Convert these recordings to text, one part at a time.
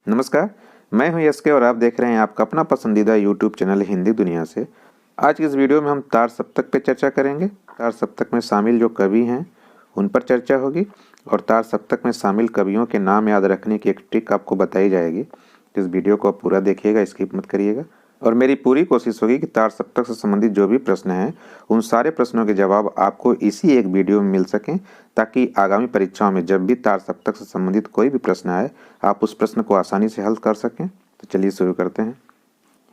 नमस्कार, मैं हूं यस के और आप देख रहे हैं आपका अपना पसंदीदा यूट्यूब चैनल हिंदी दुनिया से। आज की इस वीडियो में हम तार सप्तक पे चर्चा करेंगे। तार सप्तक में शामिल जो कवि हैं उन पर चर्चा होगी और तार सप्तक में शामिल कवियों के नाम याद रखने की एक ट्रिक आपको बताई जाएगी। तो इस वीडियो को आप पूरा देखिएगा, स्किप मत करिएगा। और मेरी पूरी कोशिश होगी कि तार सप्तक से संबंधित जो भी प्रश्न हैं उन सारे प्रश्नों के जवाब आपको इसी एक वीडियो में मिल सकें, ताकि आगामी परीक्षाओं में जब भी तार सप्तक से संबंधित कोई भी प्रश्न आए आप उस प्रश्न को आसानी से हल कर सकें। तो चलिए शुरू करते हैं।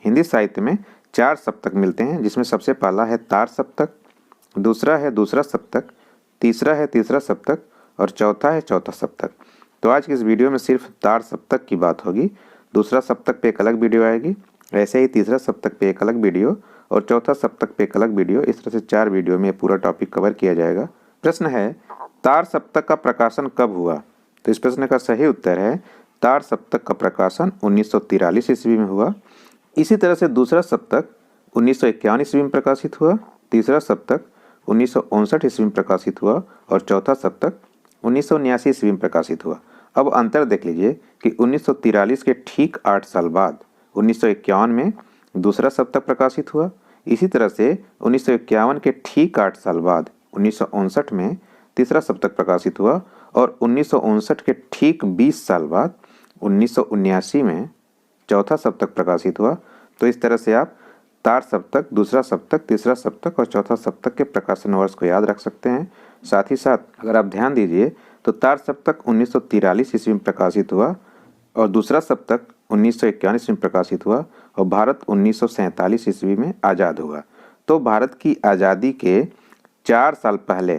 हिंदी साहित्य में 4 सप्तक मिलते हैं, जिसमें सबसे पहला है तार सप्तक, दूसरा है दूसरा सप्तक, तीसरा है तीसरा सप्तक और चौथा है चौथा सप्तक। तो आज की इस वीडियो में सिर्फ तार सप्तक की बात होगी। दूसरा सप्तक पे एक अलग वीडियो आएगी, ऐसे ही तीसरा सप्तक पे एक अलग वीडियो और चौथा सप्तक पे एक अलग वीडियो। इस तरह से 4 वीडियो में पूरा टॉपिक कवर किया जाएगा। प्रश्न है, तार सप्तक का प्रकाशन कब हुआ? तो इस प्रश्न का सही उत्तर है तार सप्तक का प्रकाशन 1943 ईस्वी में हुआ। इसी तरह से दूसरा सप्तक 1951 ईस्वी में प्रकाशित हुआ, तीसरा सप्तक 1959 ईस्वी में प्रकाशित हुआ और चौथा सप्तक 1979 ईस्वी में प्रकाशित हुआ। अब अंतर देख लीजिए कि 1943 के ठीक 8 साल बाद 1951 में दूसरा सप्तक प्रकाशित हुआ। इसी तरह से 1951 के ठीक 8 साल बाद 1959 में तीसरा सप्तक प्रकाशित हुआ और 1959 के ठीक 20 साल बाद 1979 में चौथा सप्तक प्रकाशित हुआ। तो इस तरह से आप तार सप्तक, दूसरा सप्तक, तीसरा सप्तक और चौथा सप्तक के प्रकाशन वर्ष को याद रख सकते हैं। साथ ही साथ अगर आप ध्यान दीजिए तो तार सप्तक 1943 ईस्वी में प्रकाशित हुआ और दूसरा सप्तक 1951 ईस्वी में प्रकाशित हुआ और भारत 1947 ईस्वी में आज़ाद हुआ। तो भारत की आज़ादी के 4 साल पहले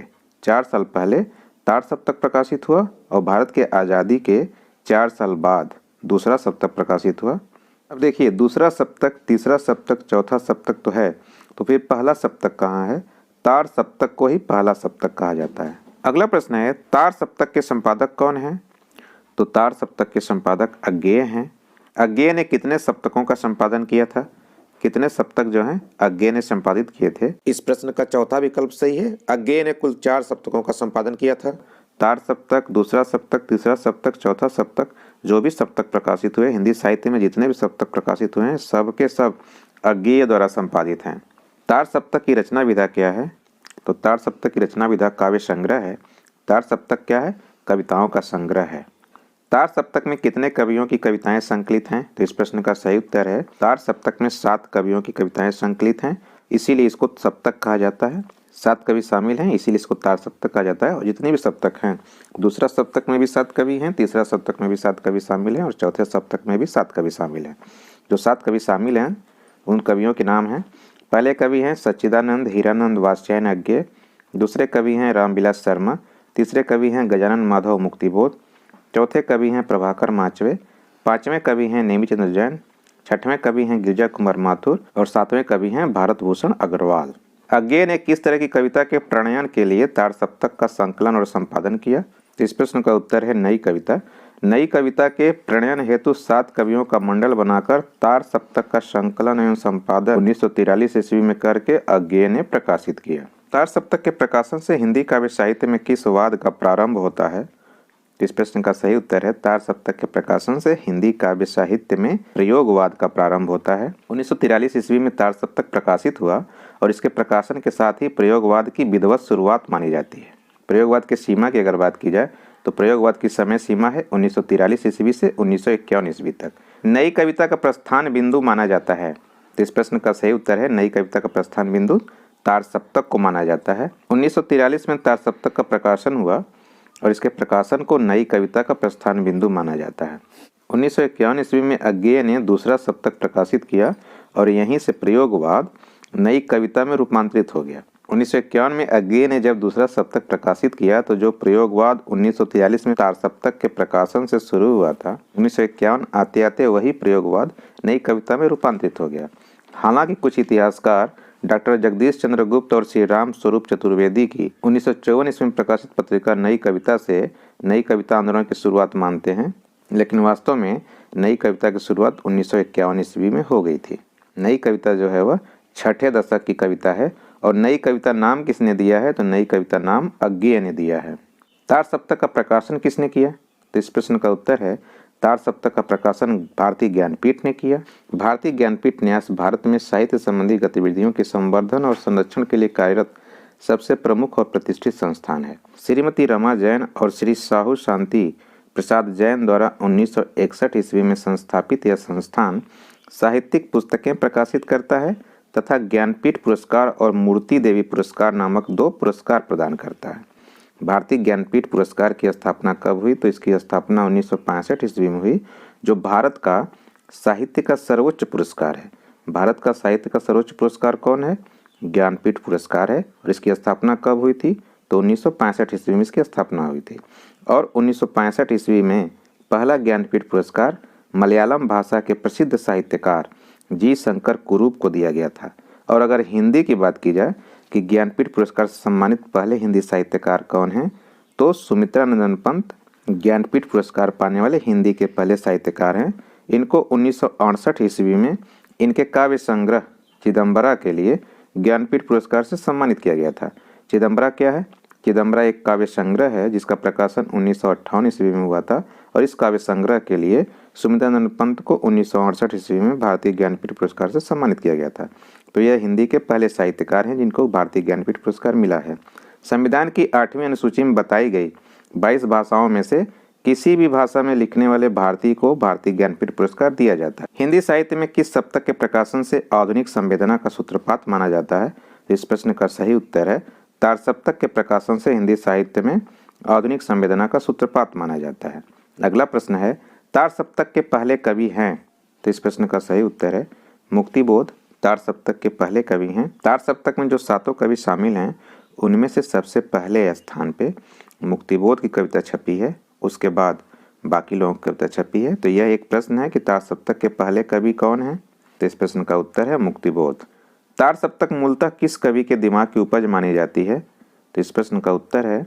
तार सप्तक प्रकाशित हुआ और भारत के आज़ादी के 4 साल बाद दूसरा सप्तक प्रकाशित हुआ। अब देखिए, दूसरा सप्तक, तीसरा सप्तक, चौथा सप्तक तो है, तो फिर पहला सप्तक कहाँ है? तार सप्तक को ही पहला सप्तक कहा जाता है। अगला प्रश्न है, तार सप्तक के संपादक कौन हैं? तो तार सप्तक के संपादक अज्ञेय हैं। अज्ञेय ने कितने सप्तकों का संपादन किया था? कितने सप्तक जो हैं अज्ञेय ने संपादित किए थे? इस प्रश्न का चौथा विकल्प सही है। अज्ञेय ने कुल 4 सप्तकों का संपादन किया था। तार सप्तक, दूसरा सप्तक, तीसरा सप्तक, चौथा सप्तक, जो भी सप्तक प्रकाशित हुए हिंदी साहित्य में, जितने भी सप्तक प्रकाशित हुए हैं सब के सब अज्ञेय द्वारा संपादित हैं। तार सप्तक की रचना विधा क्या है? तो तार सप्तक की रचना विधा काव्य संग्रह है। तार सप्तक क्या है? कविताओं का संग्रह है। तार सप्तक में कितने कवियों की कविताएं संकलित हैं? तो इस प्रश्न का सही उत्तर है तार सप्तक में 7 कवियों की कविताएं संकलित हैं, इसीलिए इसको सप्तक कहा जाता है। 7 कवि शामिल हैं, इसीलिए इसको तार सप्तक कहा जाता है। और जितने भी सप्तक हैं, दूसरा सप्तक में भी 7 कवि हैं, तीसरा सप्तक में भी 7 कवि शामिल हैं और चौथे सप्तक में भी 7 कवि शामिल हैं। जो 7 कवि शामिल हैं उन कवियों के नाम हैं। पहले कवि हैं सच्चिदानंद हीरानंद वात्स्यायन अज्ञेय, दूसरे कवि हैं रामविलास शर्मा, तीसरे कवि हैं गजानन माधव मुक्तिबोध, चौथे कवि हैं प्रभाकर माचवे, 5वें कवि हैं नेमिचंद्र जैन, 6वें कवि हैं गिरिजा कुमार माथुर और 7वें कवि हैं भारत भूषण अग्रवाल। अज्ञेय ने किस तरह की कविता के प्रणयन के लिए तार सप्तक का संकलन और संपादन किया? तो इस प्रश्न का उत्तर है नई कविता। नई कविता के प्रणयन हेतु 7 कवियों का मंडल बनाकर तार सप्तक का संकलन एवं संपादन 1943 ईस्वी में करके अज्ञेय ने प्रकाशित किया। तार सप्तक के प्रकाशन से हिंदी काव्य साहित्य में किस वाद का प्रारंभ होता है? इस प्रश्न का सही उत्तर है तार सप्तक के प्रकाशन से हिंदी काव्य साहित्य में प्रयोगवाद का प्रारंभ होता है। 1943 ईस्वी में तार सप्तक प्रकाशित हुआ और इसके प्रकाशन के साथ ही प्रयोगवाद की विधिवत शुरुआत मानी जाती है। प्रयोगवाद के सीमा की अगर बात की जाए तो प्रयोगवाद की समय सीमा है 1943 ईस्वी से 1951 ईस्वी तक। नई कविता का प्रस्थान बिंदु माना जाता है। तो इस प्रश्न का सही उत्तर है नई कविता का प्रस्थान बिंदु तार सप्तक को माना जाता है। 1943 में तार सप्तक का प्रकाशन हुआ और इसके प्रकाशन को नई कविता का प्रस्थान बिंदु माना जाता है। 1951 ईस्वी में अज्ञेय ने दूसरा सप्तक प्रकाशित किया और यहीं से प्रयोगवाद नई कविता में रूपांतरित हो गया। 1951 में अज्ञेय ने जब दूसरा सप्तक प्रकाशित किया तो जो प्रयोगवाद 1943 में तार सप्तक के प्रकाशन से शुरू हुआ था, 1951 आते आते वही प्रयोगवाद नई कविता में रूपांतरित हो गया। हालांकि कुछ इतिहासकार डॉक्टर जगदीश चंद्र गुप्त और श्री राम स्वरूप चतुर्वेदी की 1954 ईस्वी में प्रकाशित पत्रिका नई कविता से नई कविता आंदोलन की शुरुआत मानते हैं, लेकिन वास्तव में नई कविता की शुरुआत 1951 ईस्वी में हो गई थी। नई कविता जो है वह 6ठे दशक की कविता है और नई कविता नाम किसने दिया है? तो नई कविता नाम अज्ञेय ने दिया है। तार सप्तक का प्रकाशन किसने किया? तो इस प्रश्न का उत्तर है तार सप्तक का प्रकाशन भारतीय ज्ञानपीठ ने किया। भारतीय ज्ञानपीठ न्यास भारत में साहित्य संबंधी गतिविधियों के संवर्धन और संरक्षण के लिए कार्यरत सबसे प्रमुख और प्रतिष्ठित संस्थान है। श्रीमती रमा जैन और श्री साहू शांति प्रसाद जैन द्वारा 1961 ईस्वी में संस्थापित यह संस्थान साहित्यिक पुस्तकें प्रकाशित करता है तथा ज्ञानपीठ पुरस्कार और मूर्ति देवी पुरस्कार नामक 2 पुरस्कार प्रदान करता है। भारतीय ज्ञानपीठ पुरस्कार की स्थापना कब हुई? तो इसकी स्थापना 1965 ईस्वी में हुई, जो भारत का साहित्य का सर्वोच्च पुरस्कार है। भारत का साहित्य का सर्वोच्च पुरस्कार कौन है? ज्ञानपीठ पुरस्कार है। और इसकी स्थापना कब हुई थी? तो 1965 ईस्वी में इसकी स्थापना हुई थी। और 1965 ईस्वी में पहला ज्ञानपीठ पुरस्कार मलयालम भाषा के प्रसिद्ध साहित्यकार जी शंकर कुरूप को दिया गया था। और अगर हिंदी की बात की जाए कि ज्ञानपीठ पुरस्कार से सम्मानित पहले हिंदी साहित्यकार कौन हैं, तो सुमित्रा नंदन पंत ज्ञानपीठ पुरस्कार पाने वाले हिंदी के पहले साहित्यकार हैं। इनको 1968 ईस्वी में इनके काव्य संग्रह चिदम्बरा के लिए ज्ञानपीठ पुरस्कार से सम्मानित किया गया था। चिदम्बरा क्या है? चिदम्बरा एक काव्य संग्रह है जिसका प्रकाशन 1958 ईस्वी में हुआ था और इस काव्य संग्रह के लिए सुमित्रा नंदन पंत को 1968 ईस्वी में भारतीय ज्ञानपीठ पुरस्कार से सम्मानित किया गया था। तो यह हिंदी के पहले साहित्यकार हैं जिनको भारतीय ज्ञानपीठ पुरस्कार मिला है। संविधान की 8वीं अनुसूची में बताई गई 22 भाषाओं में से किसी भी भाषा में लिखने वाले भारतीय को भारतीय ज्ञानपीठ पुरस्कार दिया जाता है। हिंदी साहित्य में किस सप्तक के प्रकाशन से आधुनिक संवेदना का सूत्रपात माना जाता है? इस प्रश्न का सही उत्तर है तार सप्तक के प्रकाशन से हिंदी साहित्य में आधुनिक संवेदना का सूत्रपात माना जाता है। अगला प्रश्न है तार सप्तक के पहले कवि हैं? तो इस प्रश्न का सही उत्तर है मुक्तिबोध तार सप्तक के पहले कवि हैं। तार सप्तक में जो 7 कवि शामिल हैं उनमें से सबसे पहले स्थान पे मुक्तिबोध की कविता छपी है, उसके बाद बाकी लोगों की कविता छपी है। तो यह एक प्रश्न है कि तार सप्तक के पहले कवि कौन है? तो इस प्रश्न का उत्तर है मुक्तिबोध। तार सप्तक मूलतः किस कवि के दिमाग की उपज मानी जाती है? तो इस प्रश्न का उत्तर है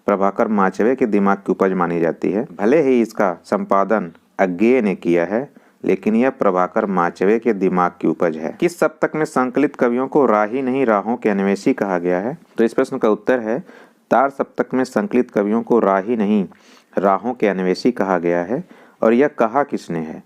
प्रभाकर माचवे के दिमाग की उपज मानी जाती है। भले ही इसका संपादन अज्ञेय ने किया है, लेकिन यह प्रभाकर माचवे के दिमाग की उपज है। किस सप्तक में संकलित कवियों को राही नहीं राहों के अन्वेषी कहा गया है? तो इस प्रश्न का उत्तर है तार सप्तक में संकलित कवियों को राही नहीं राहों के अन्वेषी कहा गया है। और यह कहा किसने है?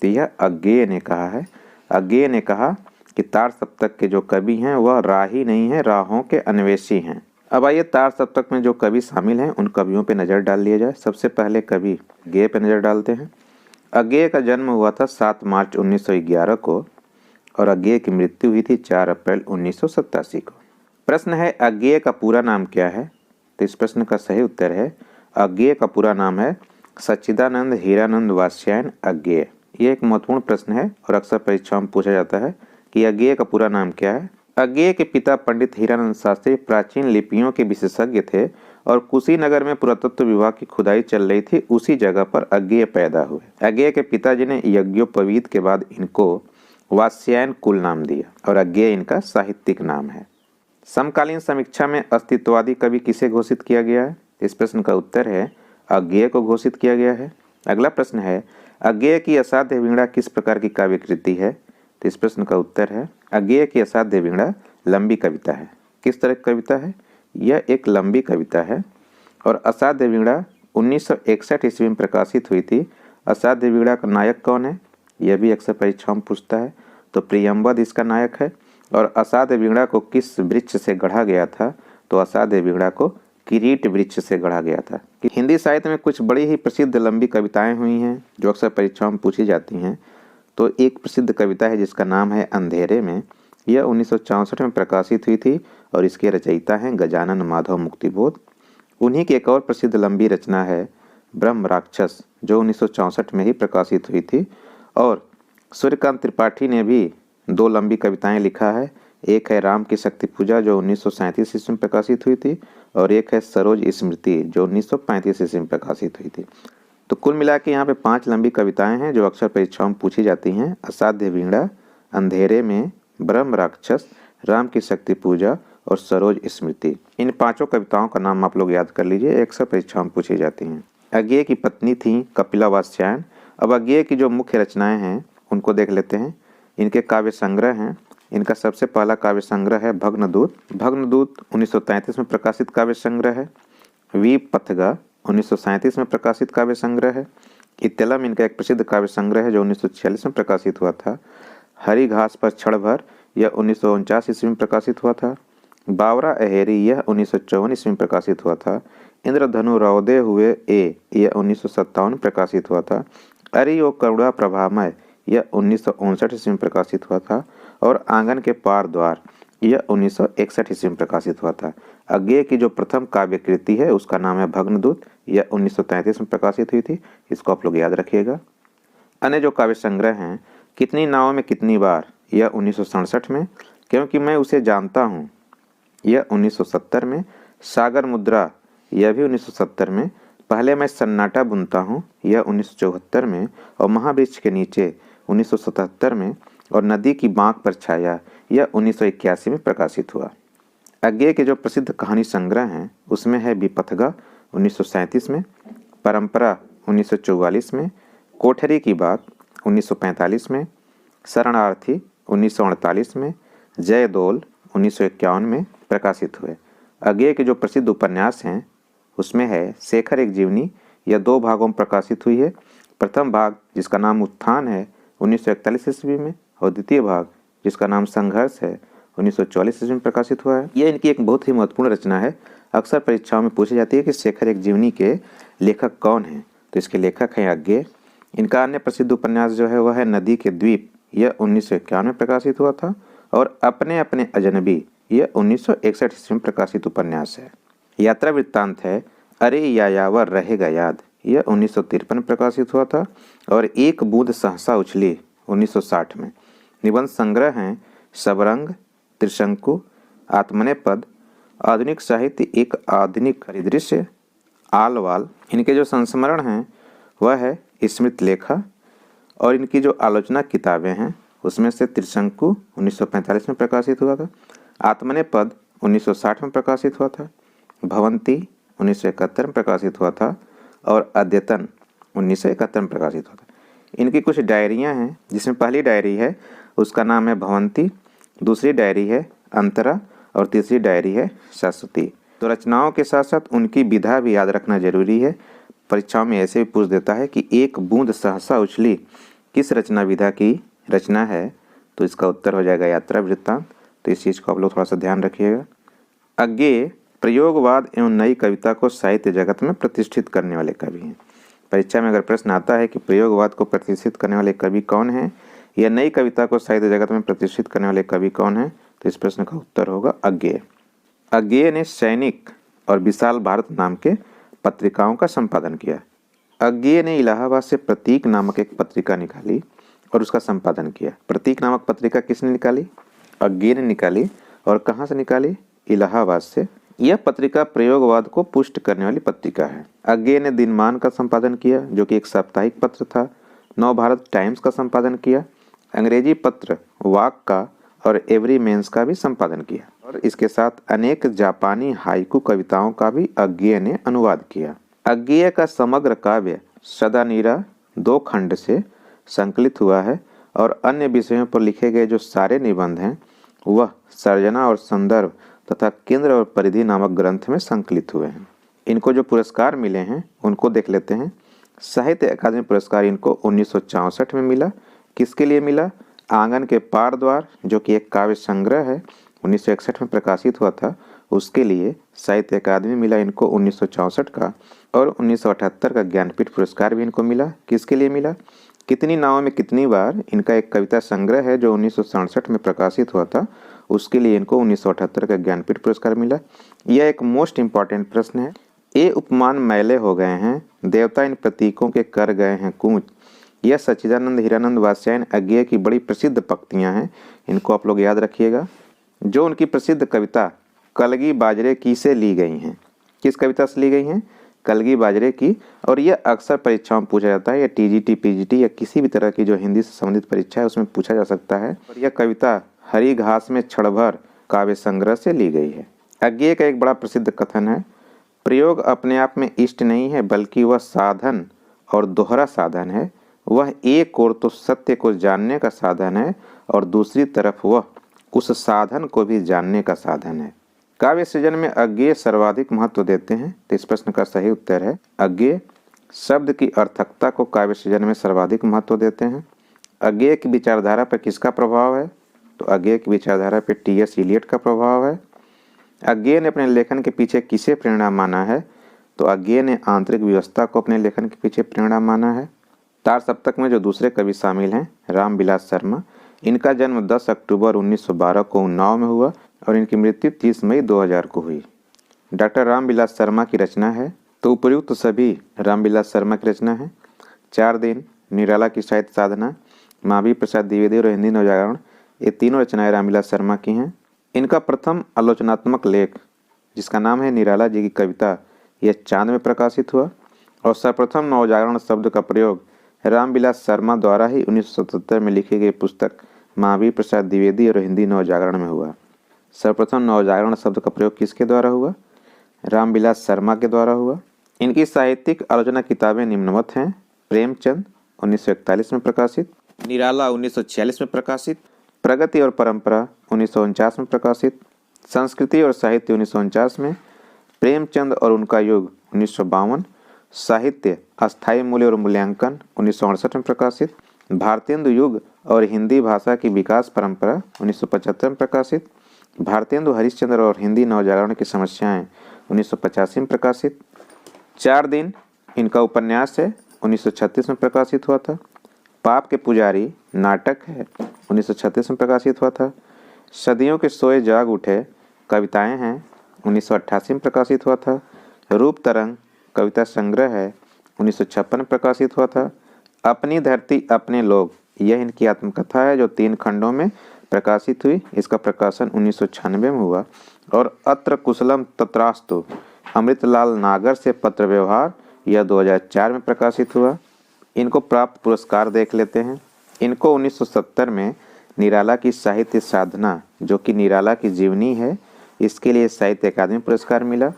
तो यह अज्ञेय ने कहा है। अज्ञेय ने कहा कि तार सप्तक के जो कवि हैं वह राही नहीं है राहों के अन्वेषी हैं। अब आइए तार सप्तक में जो कवि शामिल हैं उन कवियों पे नज़र डाल लिया जाए। सबसे पहले कवि अज्ञेय पे नज़र डालते हैं। अज्ञेय का जन्म हुआ था 7 मार्च 1911 को और अज्ञेय की मृत्यु हुई थी 4 अप्रैल 1987 को। प्रश्न है अज्ञेय का पूरा नाम क्या है? तो इस प्रश्न का सही उत्तर है अज्ञेय का पूरा नाम है सच्चिदानंद हीरानंद वात्स्यायन अज्ञेय। ये एक महत्वपूर्ण प्रश्न है और अक्सर परीक्षाओं में पूछा जाता है कि अज्ञेय का पूरा नाम क्या है। अज्ञेय के पिता पंडित हीरानंद शास्त्री प्राचीन लिपियों के विशेषज्ञ थे और कुशीनगर में पुरातत्व विभाग की खुदाई चल रही थी, उसी जगह पर अज्ञेय पैदा हुए। अज्ञेय के पिताजी ने यज्ञोपवीत के बाद इनको वात्स्यायन कुल नाम दिया और अज्ञेय इनका साहित्यिक नाम है। समकालीन समीक्षा में अस्तित्ववादी कवि किसे घोषित किया गया है? इस प्रश्न का उत्तर है अज्ञेय को घोषित किया गया है। अगला प्रश्न है अज्ञेय की असाध्य वीणा किस प्रकार की काव्य कृति है? तो इस प्रश्न का उत्तर है अज्ञेय की असाध्य वीणा लंबी कविता है। किस तरह की कविता है? यह एक लंबी कविता है। और असाध्य वीणा 1961 ईस्वी में प्रकाशित हुई थी। असाध्य वीणा का नायक कौन है? यह भी अक्सर परीक्षाओं में पूछता है। तो प्रियंवद इसका नायक है। और असाध्य वीणा को किस वृक्ष से गढ़ा गया था? तो असाध्य वीणा को किरीट वृक्ष से गढ़ा गया था। हिंदी साहित्य में कुछ बड़ी ही प्रसिद्ध लंबी कविताएं हुई हैं जो अक्सर परीक्षाओं में पूछी जाती हैं। तो एक प्रसिद्ध कविता है जिसका नाम है अंधेरे में। यह 1964 में प्रकाशित हुई थी और इसके रचयिता हैं गजानन माधव मुक्तिबोध। उन्हीं की एक और प्रसिद्ध लंबी रचना है ब्रह्म राक्षस जो 1964 में ही प्रकाशित हुई थी। और सूर्यकांत त्रिपाठी ने भी 2 लंबी कविताएं लिखा है। एक है राम की शक्ति पूजा जो 1937 ईस्वी में प्रकाशित हुई थी और एक है सरोज स्मृति जो 1935 ईस्वी में प्रकाशित हुई थी। तो कुल मिला के यहाँ पे 5 लंबी कविताएं हैं जो अक्सर परीक्षाओं में पूछी जाती हैं। असाध्य वीणा, अंधेरे में, ब्रह्म राक्षस, राम की शक्ति पूजा और सरोज स्मृति। इन 5 कविताओं का नाम आप लोग याद कर लीजिए, अक्सर परीक्षाओं में पूछी जाती हैं। अज्ञेय की पत्नी थी कपिला वात्स्यायन। अब अज्ञेय की जो मुख्य रचनाएं हैं उनको देख लेते हैं। इनके काव्य संग्रह हैं। इनका सबसे पहला काव्य संग्रह है भग्नदूत। भग्नदूत 1933 में प्रकाशित काव्य संग्रह है। वीपथगा 1937 में प्रकाशित काव्य संग्रह है। इत्तलम इनका एक प्रसिद्ध काव्य संग्रह है जो 1946 में प्रकाशित हुआ था। हरी घास पर क्षण भर यह 1949 ईस्वी में प्रकाशित हुआ था। बावरा अहेरी यह 1954 ईस्वी में प्रकाशित हुआ था। इंद्रधनु रौदे हुए यह 1957 में प्रकाशित हुआ था। अरि ओ करुणा प्रभामय यह 1959 ईस्वी में प्रकाशित हुआ था। और आंगन के पार द्वार यह 1961 ईस्वी में प्रकाशित हुआ था। अज्ञेय की जो प्रथम काव्य कृति है उसका नाम है भग्नदूत, यह 1933 में प्रकाशित हुई थी। इसको आप लोग याद रखिएगा। अन्य जो काव्य संग्रह हैं, कितनी नावों में कितनी बार, यह 1967 में। क्योंकि मैं उसे जानता हूँ, यह 1970 में। सागर मुद्रा यह भी 1970 में। पहले मैं सन्नाटा बुनता हूँ यह 1974 में। और महावृक्ष के नीचे 1977 में। और नदी की बांक पर छाया यह 1981 में प्रकाशित हुआ। अज्ञेय के जो प्रसिद्ध कहानी संग्रह हैं उसमें है विपथगा 1937 में, परंपरा 1944 में, कोठरी की बात 1945 में, शरणार्थी 1948 में, जयदोल 1951 में प्रकाशित हुए। अज्ञेय के जो प्रसिद्ध उपन्यास हैं उसमें है शेखर एक जीवनी, यह 2 भागों में प्रकाशित हुई है। प्रथम भाग जिसका नाम उत्थान है 1941 ईस्वी में, और द्वितीय भाग जिसका नाम संघर्ष है 1944 ईस्वी में प्रकाशित हुआ है। यह इनकी एक बहुत ही महत्वपूर्ण रचना है। अक्सर परीक्षाओं में पूछी जाती है कि शेखर एक जीवनी के लेखक कौन हैं, तो इसके लेखक हैं अज्ञेय। इनका अन्य प्रसिद्ध उपन्यास जो है वह है नदी के द्वीप, यह 1951 में प्रकाशित हुआ था। और अपने अपने अजनबी यह 1961 ईस्वी में प्रकाशित उपन्यास है। यात्रा वृत्तांत है अरे यायावर रहेगा याद, यह 1953 में प्रकाशित हुआ था। और एक बूंद सहसा उछली 1960 में। निबंध संग्रह हैं सबरंग, त्रिशंकु, आत्मनेपद, आधुनिक साहित्य एक आधुनिक परिदृश्य, आलवाल। इनके जो संस्मरण हैं वह है स्मृत लेखा। और इनकी जो आलोचना किताबें हैं उसमें से त्रिशंकु 1945 में प्रकाशित हुआ था, आत्मनेपद 1960 में प्रकाशित हुआ था, भवंती 1971 में प्रकाशित हुआ था, और अद्यतन 1971 में प्रकाशित हुआ था। इनकी कुछ डायरियां हैं, जिसमें पहली डायरी है उसका नाम है भवंती, दूसरी डायरी है अंतरा, और तीसरी डायरी है शाश्वती। तो रचनाओं के साथ साथ उनकी विधा भी याद रखना जरूरी है। परीक्षाओं में ऐसे भी पूछ देता है कि एक बूंद सहसा उछली किस रचना विधा की रचना है, तो इसका उत्तर हो जाएगा यात्रा वृत्तांत। तो इस चीज़ को आप लोग थोड़ा सा ध्यान रखिएगा। अज्ञेय प्रयोगवाद एवं नई कविता को साहित्य जगत में प्रतिष्ठित करने वाले कवि हैं। परीक्षा में अगर प्रश्न आता है कि प्रयोगवाद को प्रतिष्ठित करने वाले कवि कौन हैं या नई कविता को साहित्य जगत में प्रतिष्ठित करने वाले कवि कौन हैं, तो इस प्रश्न का उत्तर होगा अज्ञेय। अज्ञेय ने सैनिक और विशाल भारत नाम के पत्रिकाओं का संपादन किया। अज्ञेय ने इलाहाबाद से प्रतीक नामक एक पत्रिका निकाली और उसका संपादन किया। प्रतीक नामक पत्रिका किसने निकाली? अज्ञेय ने निकाली। और कहाँ से निकाली? इलाहाबाद से। यह पत्रिका प्रयोगवाद को पुष्ट करने वाली पत्रिका है। अज्ञेय ने दिनमान का संपादन किया जो कि एक साप्ताहिक पत्र था। नवभारत टाइम्स का संपादन किया। अंग्रेजी पत्र वाक का और एवरी मेंस का भी संपादन किया। और इसके साथ अनेक जापानी हाइकू कविताओं का भी अज्ञेय ने अनुवाद किया। अज्ञेय का समग्र काव्य सदानीरा 2 खंड से संकलित हुआ है। और अन्य विषयों पर लिखे गए जो सारे निबंध हैं वह सर्जना और संदर्भ तथा केंद्र और परिधि नामक ग्रंथ में संकलित हुए हैं। इनको जो पुरस्कार मिले हैं उनको देख लेते हैं। साहित्य अकादमी पुरस्कार इनको 1964 में मिला। किसके लिए मिला? आंगन के पार द्वार जो कि एक काव्य संग्रह है, 1961 में प्रकाशित हुआ था, उसके लिए साहित्य अकादमी मिला इनको 1964 का। और 1978 का ज्ञानपीठ पुरस्कार भी इनको मिला। किसके लिए मिला? कितनी नावों में कितनी बार, इनका एक कविता संग्रह है जो 1967 में प्रकाशित हुआ था, उसके लिए इनको 1978 का ज्ञानपीठ पुरस्कार मिला। यह एक मोस्ट इम्पॉर्टेंट प्रश्न है। ये उपमान मैले हो गए हैं, देवता इन प्रतीकों के कर गए हैं कूच। यह सच्चिदानंद हीरानंद वात्स्यायन अज्ञेय की बड़ी प्रसिद्ध पंक्तियां हैं, इनको आप लोग याद रखिएगा। जो उनकी प्रसिद्ध कविता कलगी बाजरे की से ली गई हैं। किस कविता से ली गई हैं? कलगी बाजरे की। और यह अक्सर परीक्षाओं में पूछा जाता है, या टीजीटी पीजीटी या किसी भी तरह की जो हिंदी से संबंधित परीक्षा है उसमें पूछा जा सकता है। और यह कविता हरी घास में क्षण भर काव्य संग्रह से ली गई है। अज्ञेय का एक बड़ा प्रसिद्ध कथन है, प्रयोग अपने आप में इष्ट नहीं है बल्कि वह साधन और दोहरा साधन है। वह एक ओर तो सत्य को जानने का साधन है और दूसरी तरफ वह उस साधन को भी जानने का साधन है। काव्य सृजन में अज्ञेय सर्वाधिक महत्व देते हैं। तो इस प्रश्न का सही उत्तर है अज्ञेय। शब्द की अर्थकता को काव्य सृजन में सर्वाधिक महत्व देते हैं। अज्ञेय की विचारधारा पर किसका प्रभाव है? तो अज्ञेय की विचारधारा पर टी.एस. इलियट का प्रभाव है। अज्ञेय ने अपने लेखन के पीछे किसे प्रेरणा माना है? तो अज्ञेय ने आंतरिक व्यवस्था को अपने लेखन के पीछे प्रेरणा माना है। तार सप्तक में जो दूसरे कवि शामिल हैं, रामविलास शर्मा, इनका जन्म 10 अक्टूबर 1912 को उन्नाव में हुआ और इनकी मृत्यु 30 मई 2000 को हुई। डॉक्टर रामविलास शर्मा की रचना है, तो उपयुक्त सभी रामविलास शर्मा की रचना है। 4 दिन, निराला की साहित्य साधना, महावीर प्रसाद द्विवेदी और हिंदी नवजागरण, ये तीनों रचनाएं रामविलास शर्मा की हैं। इनका प्रथम आलोचनात्मक लेख, जिसका नाम है निराला जी की कविता, यह चांद में प्रकाशित हुआ और सर्वप्रथम नवजागरण शब्द का प्रयोग रामविलास शर्मा द्वारा ही 1977 में लिखी गई पुस्तक महावीर प्रसाद द्विवेदी और हिंदी नवजागरण में हुआ। सर्वप्रथम नवजागरण शब्द का प्रयोग किसके द्वारा हुआ? रामविलास शर्मा के द्वारा हुआ। इनकी साहित्यिक आलोचना किताबें निम्नवत हैं: प्रेमचंद 1941 में प्रकाशित, निराला 1946 में प्रकाशित, प्रगति और परंपरा 1949 में प्रकाशित, संस्कृति और साहित्य 1949 में, प्रेमचंद और उनका युग 1952, साहित्य अस्थायी मूल्य और मूल्यांकन 1968 में प्रकाशित, भारतेंदु युग और हिंदी भाषा की विकास परंपरा 1975 में प्रकाशित, भारतेंदु हरिश्चंद्र और हिंदी नवजागरण की समस्याएं 1985 में प्रकाशित, 4 दिन, इनका उपन्यास है, 1936 में प्रकाशित हुआ था, पाप के पुजारी नाटक है, 1936 में प्रकाशित हुआ था, सदियों के सोए जाग उठे कविताएं हैं, 1988 में प्रकाशित हुआ था, रूप तरंग कविता संग्रह है, 1956 में प्रकाशित हुआ था, अपनी धरती अपने लोग, यह इनकी आत्मकथा है जो 3 खंडों में प्रकाशित हुई, इसका प्रकाशन 1996 में हुआ, और अत्र कुशलम तत्रास्तु अमृतलाल नागर से पत्र व्यवहार, यह 2004 में प्रकाशित हुआ। इनको प्राप्त पुरस्कार देख लेते हैं। इनको 1970 में निराला की साहित्य साधना, जो कि निराला की जीवनी है, इसके लिए साहित्य अकादमी पुरस्कार मिला।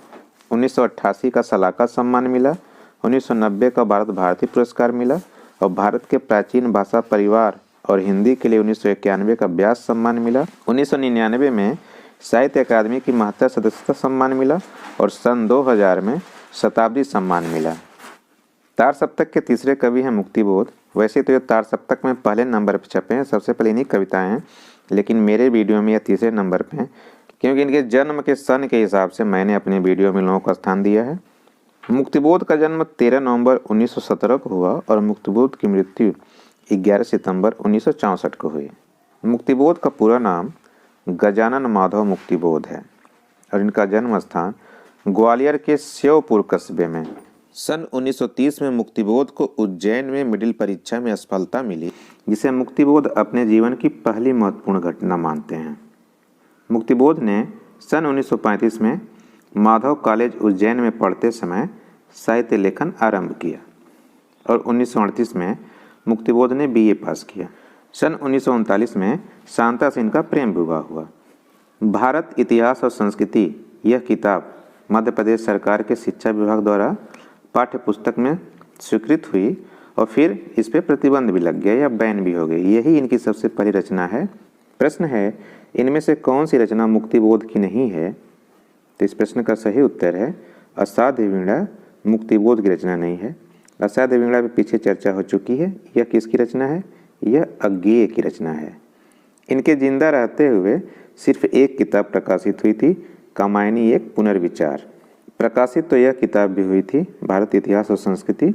1988 का सलाका सम्मान मिला, 1990 का भारत भारती पुरस्कार मिला और भारत के प्राचीन भाषा परिवार और हिंदी के लिए 1991 का व्यास सम्मान मिला। 1999 में साहित्य अकादमी की महत्तर सदस्यता सम्मान मिला और सन 2000 में शताब्दी सम्मान मिला। तार सप्तक के तीसरे कवि हैं मुक्तिबोध। वैसे तो ये तार सप्तक में पहले नंबर पर छपे हैं, सबसे पहले इन्हीं कविताएं हैं, लेकिन मेरे वीडियो में यह तीसरे नंबर पे हैं क्योंकि इनके जन्म के सन के हिसाब से मैंने अपने वीडियो में लोगों का स्थान दिया है। मुक्तिबोध का जन्म 13 नवंबर 1917 को हुआ और मुक्तिबोध की मृत्यु 11 सितंबर 1964 को हुई। मुक्तिबोध का पूरा नाम गजानन माधव मुक्तिबोध है और इनका जन्म स्थान ग्वालियर के श्योपुर कस्बे में। सन 1930 में मुक्तिबोध को उज्जैन में मिडिल परीक्षा में असफलता मिली, जिसे मुक्तिबोध अपने जीवन की पहली महत्वपूर्ण घटना मानते हैं। मुक्तिबोध ने सन 1935 में माधव कॉलेज उज्जैन में पढ़ते समय साहित्य लेखन आरंभ किया और 1938 में मुक्तिबोध ने बीए पास किया। सन 1939 में शांता से इनका प्रेम विवाह हुआ। भारत इतिहास और संस्कृति यह किताब मध्य प्रदेश सरकार के शिक्षा विभाग द्वारा पाठ्य पुस्तक में स्वीकृत हुई और फिर इस पर प्रतिबंध भी लग गया या बैन भी हो गई। यही इनकी सबसे पहली रचना है। प्रश्न है, इनमें से कौन सी रचना मुक्तिबोध की नहीं है? तो इस प्रश्न का सही उत्तर है असाध्य वीणा मुक्तिबोध की रचना नहीं है। असाध्य वीणा पे पीछे चर्चा हो चुकी है। यह किसकी रचना है? यह अज्ञेय की रचना है। इनके जिंदा रहते हुए सिर्फ एक किताब प्रकाशित हुई थी, कामायनी एक पुनर्विचार। प्रकाशित तो यह किताब भी हुई थी, भारत इतिहास और संस्कृति,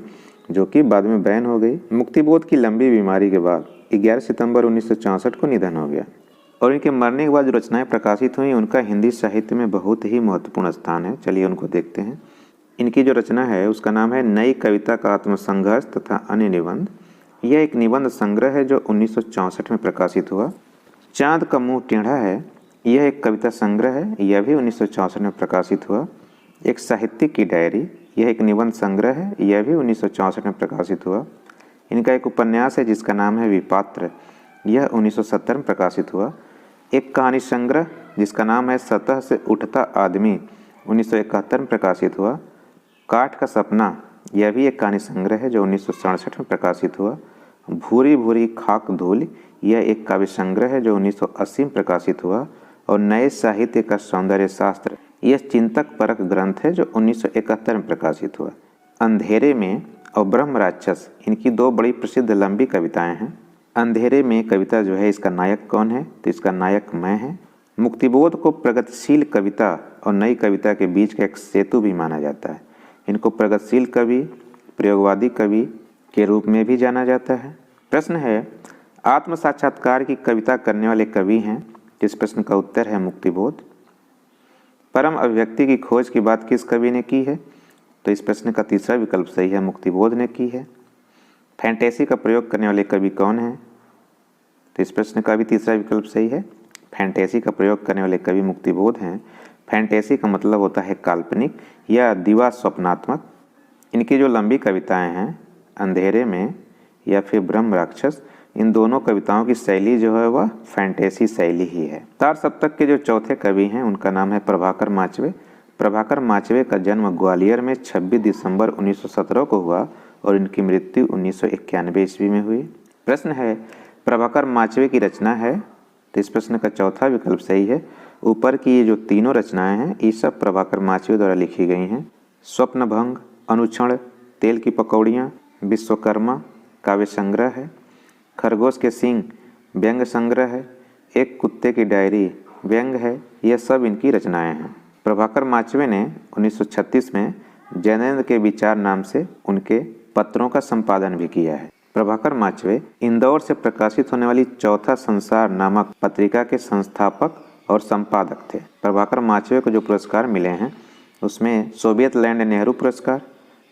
जो कि बाद में बैन हो गई। मुक्तिबोध की लंबी बीमारी के बाद 11 सितंबर 1964 को निधन हो गया और इनके मरने के बाद जो रचनाएं प्रकाशित हुई उनका हिंदी साहित्य में बहुत ही महत्वपूर्ण स्थान है। चलिए उनको देखते हैं। इनकी जो रचना है उसका नाम है नई कविता का आत्मसंघर्ष तथा अन्य निबंध। यह एक निबंध संग्रह है जो 1964 में प्रकाशित हुआ। चांद का मुंह टेढ़ा है, यह एक कविता संग्रह है, यह भी 1964 में प्रकाशित हुआ। एक साहित्यिक की डायरी, यह एक निबंध संग्रह है, यह भी 1964 में प्रकाशित हुआ। इनका एक उपन्यास है जिसका नाम है विपात्र, यह 1970 में प्रकाशित हुआ। एक कहानी संग्रह जिसका नाम है सतह से उठता आदमी, 1971 में प्रकाशित हुआ। काठ का सपना, यह भी एक कहानी संग्रह है जो 1967 में प्रकाशित हुआ। भूरी भूरी खाक धूल, यह एक काव्य संग्रह है जो 1980 में प्रकाशित हुआ। और नए साहित्य का सौंदर्य शास्त्र, यह चिंतक परक ग्रंथ है जो 1971 में प्रकाशित हुआ। अंधेरे में और ब्रह्म राक्षस, इनकी दो बड़ी प्रसिद्ध लंबी कविताएं हैं। अंधेरे में कविता जो है, इसका नायक कौन है? तो इसका नायक मैं है। मुक्तिबोध को प्रगतिशील कविता और नई कविता के बीच का एक सेतु भी माना जाता है। इनको प्रगतिशील कवि, प्रयोगवादी कवि के रूप में भी जाना जाता है। प्रश्न है, आत्म साक्षात्कार की कविता करने वाले कवि हैं? इस प्रश्न का उत्तर है मुक्तिबोध। परम अभिव्यक्ति की खोज की बात किस कवि ने की है? तो इस प्रश्न का तीसरा विकल्प सही है, मुक्तिबोध ने की है। फैंटेसी का प्रयोग करने वाले कवि कौन हैं? तो इस प्रश्न का भी तीसरा विकल्प सही है, फैंटेसी का प्रयोग करने वाले कवि मुक्तिबोध हैं। फैंटेसी का मतलब होता है काल्पनिक या दिवा स्वप्नात्मक। इनकी जो लंबी कविताएं हैं, अंधेरे में या फिर ब्रह्म राक्षस, इन दोनों कविताओं की शैली जो है वह फैंटेसी शैली ही है। तार सप्तक के जो चौथे कवि हैं उनका नाम है प्रभाकर माचवे। प्रभाकर माचवे का जन्म ग्वालियर में 26 दिसंबर 1917 को हुआ और इनकी मृत्यु 1991 ईस्वी में हुई। प्रश्न है, प्रभाकर माचवे की रचना है? तो इस प्रश्न का चौथा विकल्प सही है। ऊपर की ये जो तीनों रचनाएं हैं, ये सब प्रभाकर माचवे द्वारा लिखी गई हैं। स्वप्नभंग, अनुक्षण, तेल की पकौड़ियाँ, विश्वकर्मा काव्य संग्रह है, खरगोश के सींग व्यंग संग्रह है, एक कुत्ते की डायरी व्यंग है। यह सब इनकी रचनाएं हैं। प्रभाकर माचवे ने 1936 में जैनेन्द्र के विचार नाम से उनके पत्रों का संपादन भी किया है। प्रभाकर माचवे इंदौर से प्रकाशित होने वाली चौथा संसार नामक पत्रिका के संस्थापक और संपादक थे। प्रभाकर माचवे को जो पुरस्कार मिले हैं उसमें सोवियत लैंड नेहरू पुरस्कार,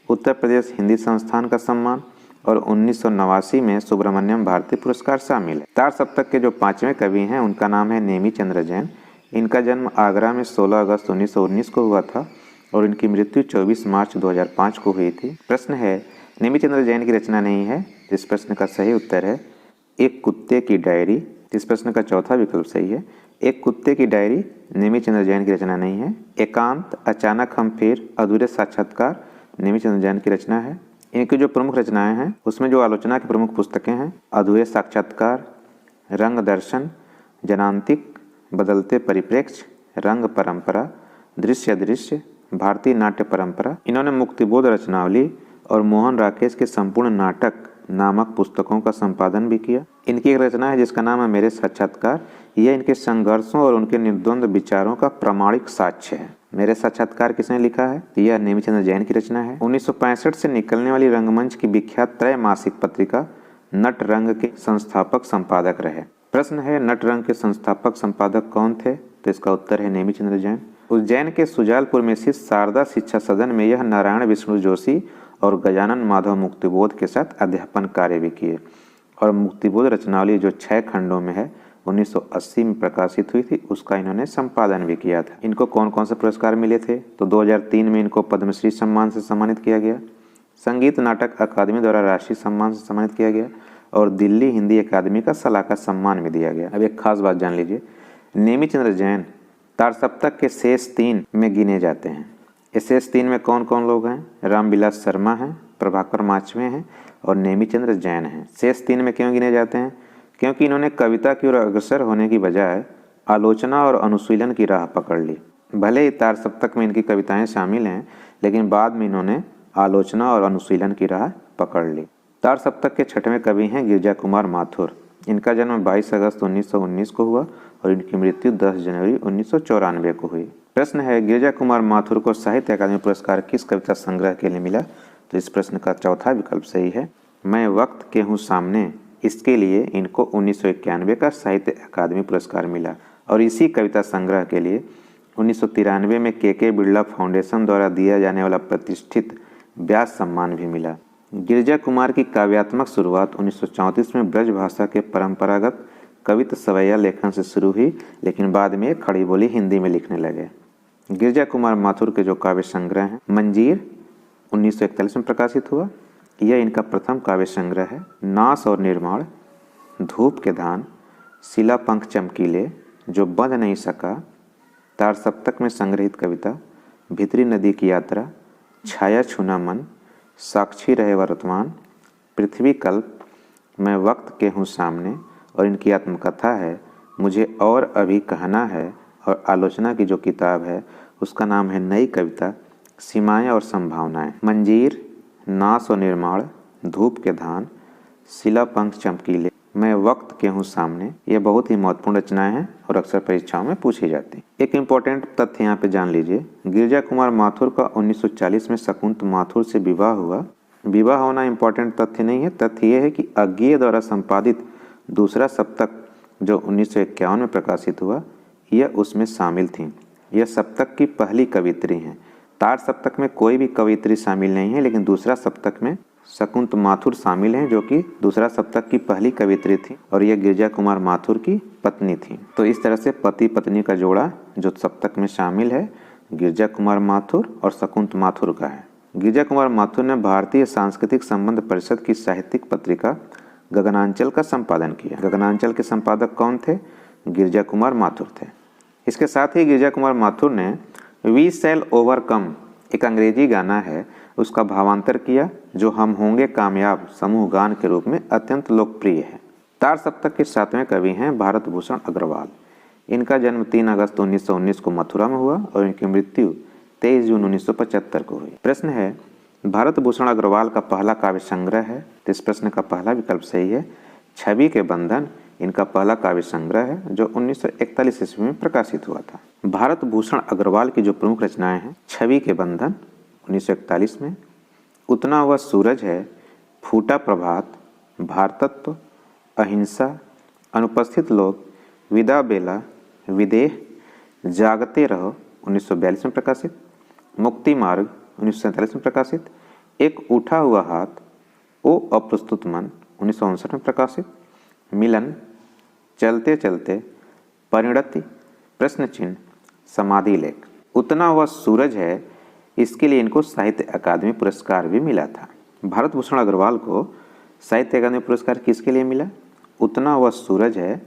उत्तर प्रदेश हिंदी संस्थान का सम्मान और 1989 में सुब्रमण्यम भारती पुरस्कार शामिल है। तार सप्तक के जो पांचवें कवि हैं उनका नाम है नेमी चंद्र जैन। इनका जन्म आगरा में 16 अगस्त 1919 को हुआ था और इनकी मृत्यु 24 मार्च 2005 को हुई थी। प्रश्न है, नेमी चंद्र जैन की रचना नहीं है? इस प्रश्न का सही उत्तर है एक कुत्ते की डायरी। इस प्रश्न का चौथा विकल्प सही है। एक कुत्ते की डायरी नेमी चंद्र जैन की रचना नहीं है। एकांत, अचानक हम फिर, अधूरे साक्षात्कार नेमी चंद्र जैन की रचना है। इनकी जो प्रमुख रचनाएं हैं उसमें जो आलोचना की प्रमुख पुस्तकें हैं, अधूरे साक्षात्कार, रंग दर्शन, जनांतिक, बदलते परिप्रेक्ष्य, रंग परंपरा, दृश्य दृश्य, भारतीय नाट्य परंपरा। इन्होंने मुक्तिबोध रचनावली और मोहन राकेश के संपूर्ण नाटक नामक पुस्तकों का संपादन भी किया। इनकी एक रचना है जिसका नाम है मेरे साक्षात्कार। यह इनके संघर्षों और उनके निर्द्वंद्व विचारों का प्रामाणिक साक्ष्य है। मेरे साक्षात्कार किसने लिखा है? यह नेमी चंद्र जैन की रचना है। 1965 से निकलने वाली रंगमंच की विख्यात त्रैमासिक पत्रिका नट रंग के संस्थापक संपादक रहे। प्रश्न है, नट रंग के संस्थापक संपादक कौन थे? तो इसका उत्तर है नेमी चंद्र जैन। उज्जैन के सुजालपुर में स्थित शारदा शिक्षा सदन में यह नारायण विष्णु जोशी और गजानन माधव मुक्तिबोध के साथ अध्यापन कार्य भी किए और मुक्तिबोध रचनावली जो 6 खंडों में है 1980 में प्रकाशित हुई थी, उसका इन्होंने संपादन भी किया था। इनको कौन कौन से पुरस्कार मिले थे? तो 2003 में इनको पद्मश्री सम्मान से सम्मानित किया गया, संगीत नाटक अकादमी द्वारा राष्ट्रीय सम्मान से सम्मानित किया गया और दिल्ली हिंदी अकादमी का सलाहकार सम्मान भी दिया गया। अब एक खास बात जान लीजिए, नेमी चंद्र जैन तार सप्तक के शेष 3 में गिने जाते हैं। इस शेष 3 में कौन कौन लोग हैं? रामविलास शर्मा हैं, प्रभाकर माचवे हैं और नेमी चंद्र जैन हैं। शेष 3 में क्यों गिने जाते हैं? क्योंकि इन्होंने कविता की ओर अग्रसर होने की बजाय आलोचना और अनुशीलन की राह पकड़ ली। भले ही तार सप्तक में इनकी कविताएं शामिल हैं, लेकिन बाद में इन्होंने आलोचना और अनुशीलन की राह पकड़ ली। तार सप्तक के 6वें कवि हैं गिरिजा कुमार माथुर। इनका जन्म 22 अगस्त 1919 को हुआ और इनकी मृत्यु 10 जनवरी 1994 को हुई। प्रश्न है, गिरिजा कुमार माथुर को साहित्य अकादमी पुरस्कार किस कविता संग्रह के लिए मिला? तो इस प्रश्न का चौथा विकल्प सही है, मैं वक्त के हूँ सामने। इसके लिए इनको 1991 का साहित्य अकादमी पुरस्कार मिला और इसी कविता संग्रह के लिए 1993 में के बिरला फाउंडेशन द्वारा दिया जाने वाला प्रतिष्ठित व्यास सम्मान भी मिला। गिरिजा कुमार की काव्यात्मक शुरुआत 1934 में ब्रज भाषा के परंपरागत कविता सवैया लेखन से शुरू हुई, लेकिन बाद में खड़ी बोली हिंदी में लिखने लगे। गिरिजा कुमार माथुर के जो काव्य संग्रह हैं, मंजीर 1941 में प्रकाशित हुआ, यह इनका प्रथम काव्य संग्रह है। नाश और निर्माण, धूप के धान, शिला पंख चमकीले, जो बंध नहीं सका, तार सप्तक में संग्रहित कविता, भीतरी नदी की यात्रा, छाया छूना मन, साक्षी रहे वर्तमान, पृथ्वी कल्प, मैं वक्त के हूँ सामने और इनकी आत्मकथा है मुझे और अभी कहना है, और आलोचना की जो किताब है उसका नाम है नई कविता सीमाएं और संभावनाएं। मंजीर, नाश और निर्माण, धूप के धान, शिला पंख चमकीले, मैं वक्त के हूँ सामने। ये बहुत ही महत्वपूर्ण रचनाएं हैं और अक्सर परीक्षाओं में पूछी जाती हैं। एक इम्पोर्टेंट तथ्य यहाँ पे जान लीजिए, गिरिजा कुमार माथुर का 1940 में शकुंत माथुर से विवाह हुआ। विवाह होना इम्पोर्टेंट तथ्य नहीं है, तथ्य ये है कि अज्ञेय द्वारा संपादित दूसरा सप्तक जो 1951 में प्रकाशित हुआ, यह उसमें शामिल थी। यह सप्तक की पहली कवित्री हैं। तार सप्तक में कोई भी कवित्री शामिल नहीं है, लेकिन दूसरा सप्तक में शकुंत माथुर शामिल हैं, जो कि दूसरा सप्तक की पहली कवित्री थी और यह गिरिजा कुमार माथुर की पत्नी थी। तो इस तरह से पति पत्नी का जोड़ा जो सप्तक में शामिल है, गिरिजा कुमार माथुर और शकुंत माथुर का है। गिरिजा कुमार माथुर ने भारतीय सांस्कृतिक संबंध परिषद की साहित्यिक पत्रिका गगनांचल का संपादन किया। गगनांचल के संपादक कौन थे? गिरिजा कुमार माथुर थे। इसके साथ ही गिरिजा कुमार माथुर ने वी शैल ओवरकम, एक अंग्रेजी गाना है, उसका भावांतर किया, जो हम होंगे कामयाब समूह गान के रूप में अत्यंत लोकप्रिय है। तार सप्तक के 7वें कवि हैं भारत भूषण अग्रवाल। इनका जन्म 3 अगस्त 1919 को मथुरा में हुआ और इनकी मृत्यु 23 जून 1975 को हुई। प्रश्न है, भारत भूषण अग्रवाल का पहला काव्य संग्रह है। तो इस प्रश्न का पहला विकल्प सही है। छवि के बंधन इनका पहला काव्य संग्रह है जो 1941 ईस्वी में प्रकाशित हुआ था। भारत भूषण अग्रवाल की जो प्रमुख रचनाएं हैं, छवि के बंधन 1941 में, उतना वह सूरज है, फूटा प्रभात, भारतत्व, अहिंसा, अनुपस्थित लोग, विदा बेला, विदेह, जागते रहो 1942 में प्रकाशित, मुक्ति मार्ग 1947 में प्रकाशित, एक उठा हुआ हाथ, ओ अप्रस्तुत मन 1959 में प्रकाशित, मिलन, चलते चलते, परिणति, प्रश्न चिन्ह, समाधि लेख। उतना वह सूरज है, इसके लिए इनको साहित्य अकादमी पुरस्कार भी मिला था। भारत भूषण अग्रवाल को साहित्य अकादमी पुरस्कार किसके लिए मिला? उतना वह सूरज है,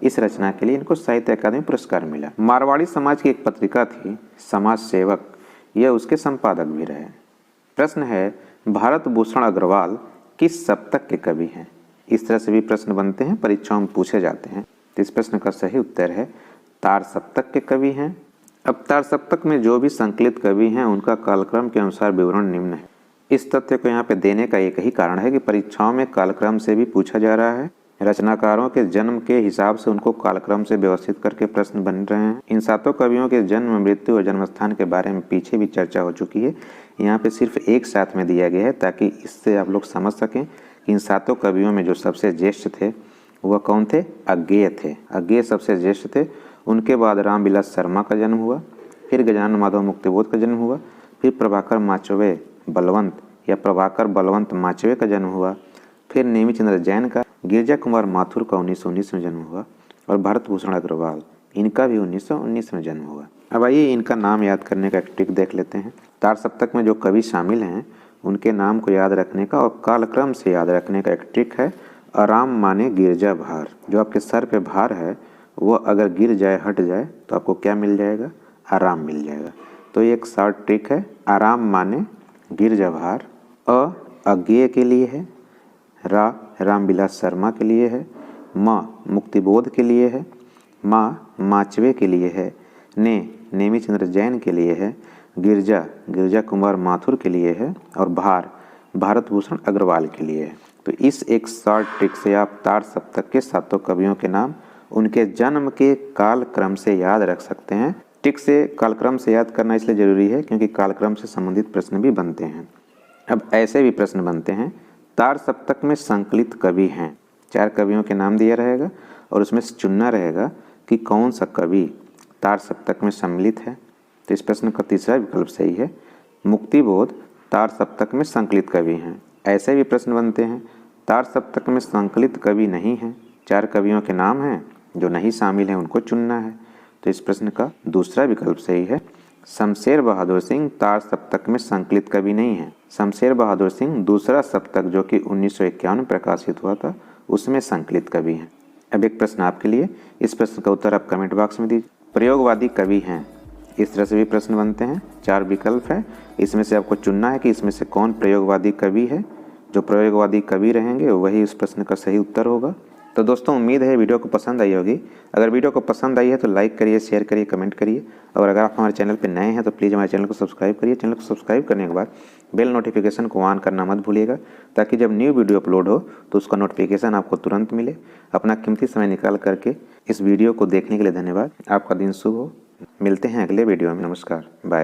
इस रचना के लिए इनको साहित्य अकादमी पुरस्कार मिला। मारवाड़ी समाज की एक पत्रिका थी समाज सेवक, यह उसके संपादक भी रहे। प्रश्न है, भारत भूषण अग्रवाल किस सप्तक के कवि हैं? इस तरह से भी प्रश्न बनते हैं, परीक्षाओं में पूछे जाते हैं। तो इस प्रश्न का सही उत्तर है तार सप्तक के कवि हैं। अब तार सप्तक में जो भी संकलित कवि हैं उनका कालक्रम के अनुसार विवरण निम्न है। इस तथ्य को यहाँ पे देने का एक ही कारण है कि परीक्षाओं में कालक्रम से भी पूछा जा रहा है। रचनाकारों के जन्म के हिसाब से उनको कालक्रम से व्यवस्थित करके प्रश्न बन रहे हैं। इन 7 कवियों के जन्म, मृत्यु और जन्मस्थान के बारे में पीछे भी चर्चा हो चुकी है। यहाँ पे सिर्फ एक साथ में दिया गया है ताकि इससे आप लोग समझ सकें कि इन 7 कवियों में जो सबसे ज्येष्ठ थे वह कौन थे? अज्ञेय थे। अज्ञेय सबसे ज्येष्ठ थे। उनके बाद रामविलास शर्मा का जन्म हुआ, फिर गजानन माधव मुक्तिबोध का जन्म हुआ, फिर प्रभाकर माचवे बलवंत या प्रभाकर बलवंत माचवे का जन्म हुआ, फिर नेमिचंद्र जैन का, गिरिजा कुमार माथुर का 1919 में जन्म हुआ और भारत भूषण अग्रवाल इनका भी 1919 में जन्म हुआ। अब आइए इनका नाम याद करने का एक ट्रिक देख लेते हैं। तार सप्तक में जो कवि शामिल हैं उनके नाम को याद रखने का और कालक्रम से याद रखने का एक ट्रिक है, आराम माने गिरजा भार। जो आपके सर पे भार है वो अगर गिर जाए, हट जाए, तो आपको क्या मिल जाएगा? आराम मिल जाएगा। तो ये एक शॉर्ट ट्रिक है। आराम माने गिरजा भार। अज्ञेय के लिए है, रामविलास शर्मा के लिए है, मुक्तिबोध के लिए है, माचवे के लिए है, नेमिचंद्र जैन के लिए है, गिरिजा कुमार माथुर के लिए है और भारत भूषण अग्रवाल के लिए है। तो इस एक शॉर्ट ट्रिक से आप तार सप्तक के 7 कवियों के नाम उनके जन्म के काल क्रम से याद रख सकते हैं। ट्रिक से कालक्रम से याद करना इसलिए जरूरी है क्योंकि कालक्रम से संबंधित प्रश्न भी बनते हैं। अब ऐसे भी प्रश्न बनते हैं, तार सप्तक में संकलित कवि हैं, 4 कवियों के नाम दिया रहेगा और उसमें से चुनना रहेगा कि कौन सा कवि तार सप्तक में सम्मिलित है। तो इस प्रश्न का तीसरा विकल्प सही है, मुक्तिबोध तार सप्तक में संकलित कवि हैं। ऐसे भी प्रश्न बनते हैं, तार सप्तक में संकलित कवि नहीं हैं, 4 कवियों के नाम हैं, जो नहीं शामिल हैं उनको चुनना है। तो इस प्रश्न का दूसरा विकल्प सही है, शमशेर बहादुर सिंह तार सप्तक में संकलित कवि नहीं है। शमशेर बहादुर सिंह दूसरा सप्तक जो कि 1951 में प्रकाशित हुआ था उसमें संकलित कवि हैं। अब एक प्रश्न आपके लिए, इस प्रश्न का उत्तर आप कमेंट बॉक्स में दीजिए। प्रयोगवादी कवि हैं, इस तरह से भी प्रश्न बनते हैं। 4 विकल्प है, इसमें से आपको चुनना है कि इसमें से कौन प्रयोगवादी कवि है। जो प्रयोगवादी कवि रहेंगे वही इस प्रश्न का सही उत्तर होगा। तो दोस्तों उम्मीद है वीडियो को पसंद आई होगी। अगर वीडियो को पसंद आई है तो लाइक करिए, शेयर करिए, कमेंट करिए। और अगर आप हमारे चैनल पर नए हैं तो प्लीज़ हमारे चैनल को सब्सक्राइब करिए। चैनल को सब्सक्राइब करने के बाद बेल नोटिफिकेशन को ऑन करना मत भूलिएगा, ताकि जब न्यू वीडियो अपलोड हो तो उसका नोटिफिकेशन आपको तुरंत मिले। अपना कीमती समय निकाल करके इस वीडियो को देखने के लिए धन्यवाद। आपका दिन शुभ हो। मिलते हैं अगले वीडियो में। नमस्कार, बाय बाय।